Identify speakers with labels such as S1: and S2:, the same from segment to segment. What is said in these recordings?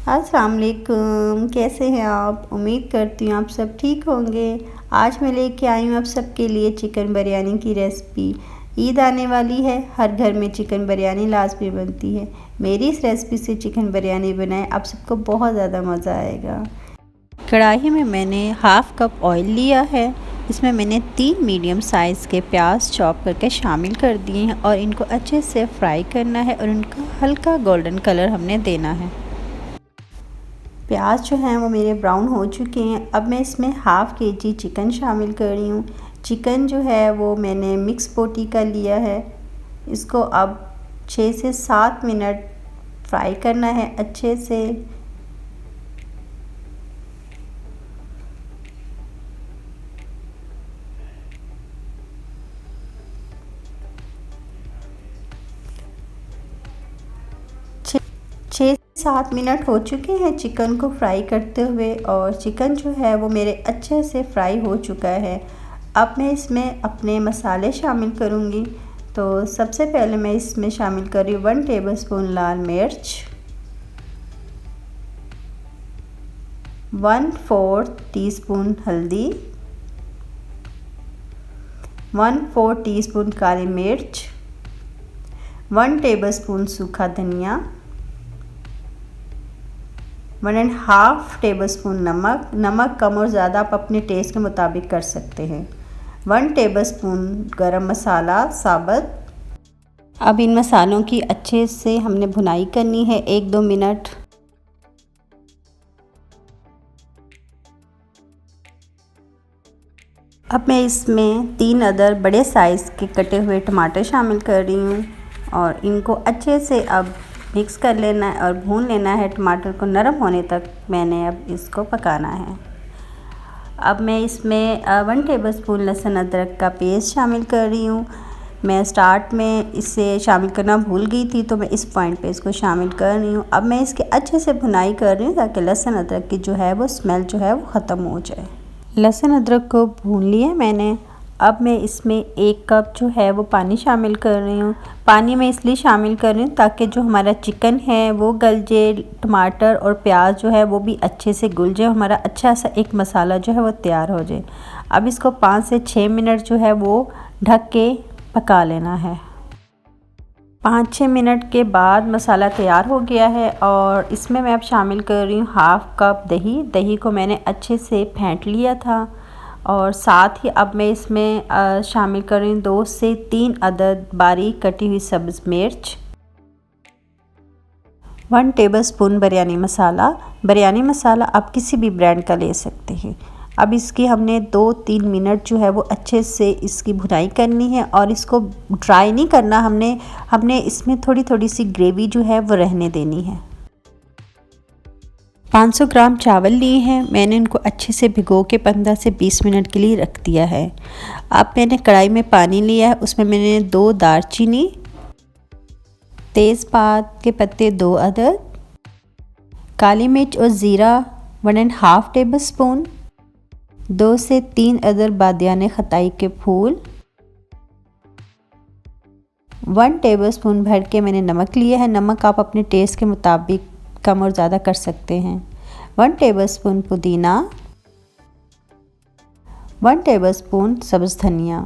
S1: अस्सलाम वालेकुम, कैसे हैं आप? उम्मीद करती हूँ आप सब ठीक होंगे। आज मैं लेके आई हूँ आप सबके लिए चिकन बिरयानी की रेसिपी। ईद आने वाली है, हर घर में चिकन बिरयानी लाजमी बनती है। मेरी इस रेसिपी से चिकन बिरयानी बनाएं, आप सबको बहुत ज़्यादा मज़ा आएगा। कढ़ाई में मैंने हाफ़ कप ऑयल लिया है। इसमें मैंने 3 मीडियम साइज़ के प्याज चॉप करके शामिल कर दिए हैं और इनको अच्छे से फ्राई करना है और उनका हल्का गोल्डन कलर हमने देना है। प्याज जो हैं वो मेरे ब्राउन हो चुके हैं। अब मैं इसमें हाफ़ केजी चिकन शामिल कर रही हूँ। चिकन जो है वो मैंने मिक्स बोटी का लिया है। इसको अब 6 से 7 मिनट फ्राई करना है अच्छे से। छः 7 मिनट हो चुके हैं चिकन को फ्राई करते हुए और चिकन जो है वो मेरे अच्छे से फ्राई हो चुका है। अब मैं इसमें अपने मसाले शामिल करूँगी। तो सबसे पहले मैं इसमें शामिल कर रही हूँ 1 टेबलस्पून लाल मिर्च, 1/4 टीस्पून हल्दी, 1/4 टीस्पून काली मिर्च, 1 टेबलस्पून सूखा धनिया, 1.5 टेबलस्पून नमक कम और ज़्यादा आप अपने टेस्ट के मुताबिक कर सकते हैं। 1 टेबलस्पून गरम मसाला साबुत। अब इन मसालों की अच्छे से हमने भुनाई करनी है 1-2 मिनट। अब मैं इसमें 3 अदर बड़े साइज़ के कटे हुए टमाटर शामिल कर रही हूँ और इनको अच्छे से अब मिक्स कर लेना है और भून लेना है। टमाटर को नरम होने तक मैंने अब इसको पकाना है। अब मैं इसमें 1 टेबलस्पून लहसुन अदरक का पेस्ट शामिल कर रही हूँ। मैं स्टार्ट में इसे शामिल करना भूल गई थी, तो मैं इस पॉइंट पे इसको शामिल कर रही हूँ। अब मैं इसके अच्छे से भुनाई कर रही हूँ ताकि लहसुन अदरक की जो है वो स्मेल जो है वो ख़त्म हो जाए। लहसुन अदरक को भून लिया मैंने। अब मैं इसमें 1 कप जो है वो पानी शामिल कर रही हूँ। पानी मैं इसलिए शामिल कर रही हूँ ताकि जो हमारा चिकन है वो गल जाए, टमाटर और प्याज जो है वो भी अच्छे से घुल जाए, हमारा अच्छा सा एक मसाला जो है वो तैयार हो जाए। अब इसको 5 से 6 मिनट जो है वो ढक के पका लेना है। 5-6 मिनट के बाद मसाला तैयार हो गया है और इसमें मैं अब शामिल कर रही हूँ हाफ़ कप दही। दही को मैंने अच्छे से फेंट लिया था और साथ ही अब मैं इसमें शामिल कर रही हूँ 2 से 3 अदद बारीक कटी हुई सब्ज़ मिर्च, 1 टेबलस्पून बिरयानी मसाला आप किसी भी ब्रांड का ले सकते हैं। अब इसकी हमने 2-3 मिनट जो है वो अच्छे से इसकी भुनाई करनी है और इसको ड्राई नहीं करना, हमने इसमें थोड़ी थोड़ी सी ग्रेवी जो है वो रहने देनी है। 500 ग्राम चावल लिए हैं, मैंने इनको अच्छे से भिगो के 15 से 20 मिनट के लिए रख दिया है। अब मैंने कढ़ाई में पानी लिया है, उसमें मैंने 2 दालचीनी, तेज़पात के पत्ते 2 अदद, काली मिर्च और ज़ीरा 1.5 टेबलस्पून, 2 से 3 अदर बादियाने खताई के फूल, 1 टेबलस्पून भर के मैंने नमक लिया है। नमक आप अपने टेस्ट के मुताबिक कम और ज़्यादा कर सकते हैं। 1 टेबलस्पून पुदीना, 1 टेबलस्पून सब्ज़ धनिया।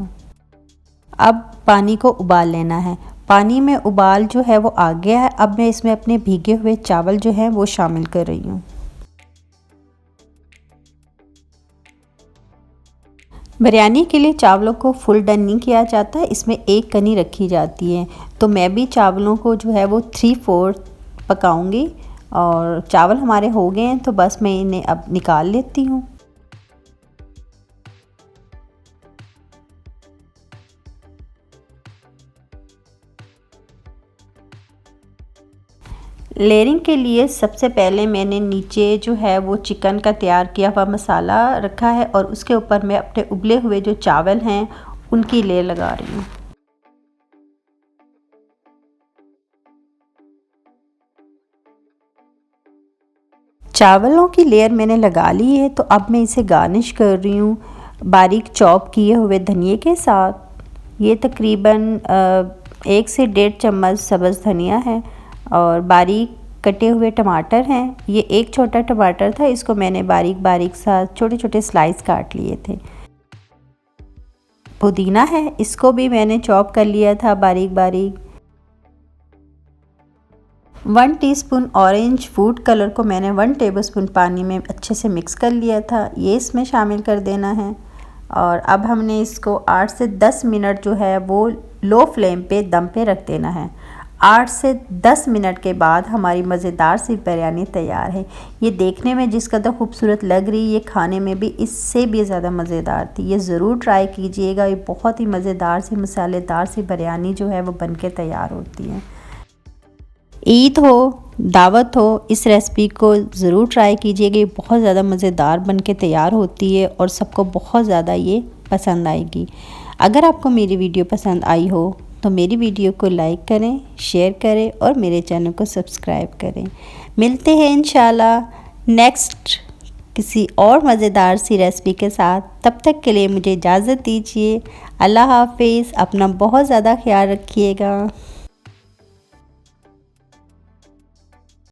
S1: अब पानी को उबाल लेना है। पानी में उबाल जो है वो आ गया है। अब मैं इसमें अपने भीगे हुए चावल जो हैं वो शामिल कर रही हूँ। बिरयानी के लिए चावलों को फुल डन नहीं किया जाता है, इसमें एक कनी रखी जाती है। तो मैं भी चावलों को जो है वो 3/4 पकाऊंगी और चावल हमारे हो गए हैं तो बस मैं इन्हें अब निकाल लेती हूँ। लेयरिंग के लिए सबसे पहले मैंने नीचे जो है वो चिकन का तैयार किया हुआ मसाला रखा है और उसके ऊपर मैं अपने उबले हुए जो चावल हैं उनकी लेयर लगा रही हूँ। चावलों की लेयर मैंने लगा ली है, तो अब मैं इसे गार्निश कर रही हूँ बारीक चॉप किए हुए धनिए के साथ। ये तकरीबन 1 से 1.5 चम्मच सब्ज़ धनिया है और बारीक कटे हुए टमाटर हैं। ये एक छोटा टमाटर था, इसको मैंने बारीक बारीक सा छोटे छोटे स्लाइस काट लिए थे। पुदीना है, इसको भी मैंने चॉप कर लिया था बारीक बारीक। 1 टीस्पून ऑरेंज फूड कलर को मैंने 1 टेबलस्पून पानी में अच्छे से मिक्स कर लिया था, ये इसमें शामिल कर देना है। और अब हमने इसको 8 से 10 मिनट जो है वो लो फ्लेम पे दम पे रख देना है। 8 से 10 मिनट के बाद हमारी मज़ेदार सी बिरयानी तैयार है। ये देखने में जिस कदर खूबसूरत लग रही है, ये खाने में भी इससे भी ज़्यादा मज़ेदार थी। ये ज़रूर ट्राई कीजिएगा, ये बहुत ही मज़ेदार सी मसालेदार सी बिरयानी जो है वो बन के तैयार होती है। ईद हो, दावत हो, इस रेसिपी को ज़रूर ट्राई कीजिएगा। ये बहुत ज़्यादा मज़ेदार बन के तैयार होती है और सबको बहुत ज़्यादा ये पसंद आएगी। अगर आपको मेरी वीडियो पसंद आई हो तो मेरी वीडियो को लाइक करें, शेयर करें और मेरे चैनल को सब्सक्राइब करें। मिलते हैं इंशाल्लाह नेक्स्ट किसी और मज़ेदार सी रेसिपी के साथ। तब तक के लिए मुझे इजाज़त दीजिए। अल्लाह हाफ़िज़। अपना बहुत ज़्यादा ख्याल रखिएगा।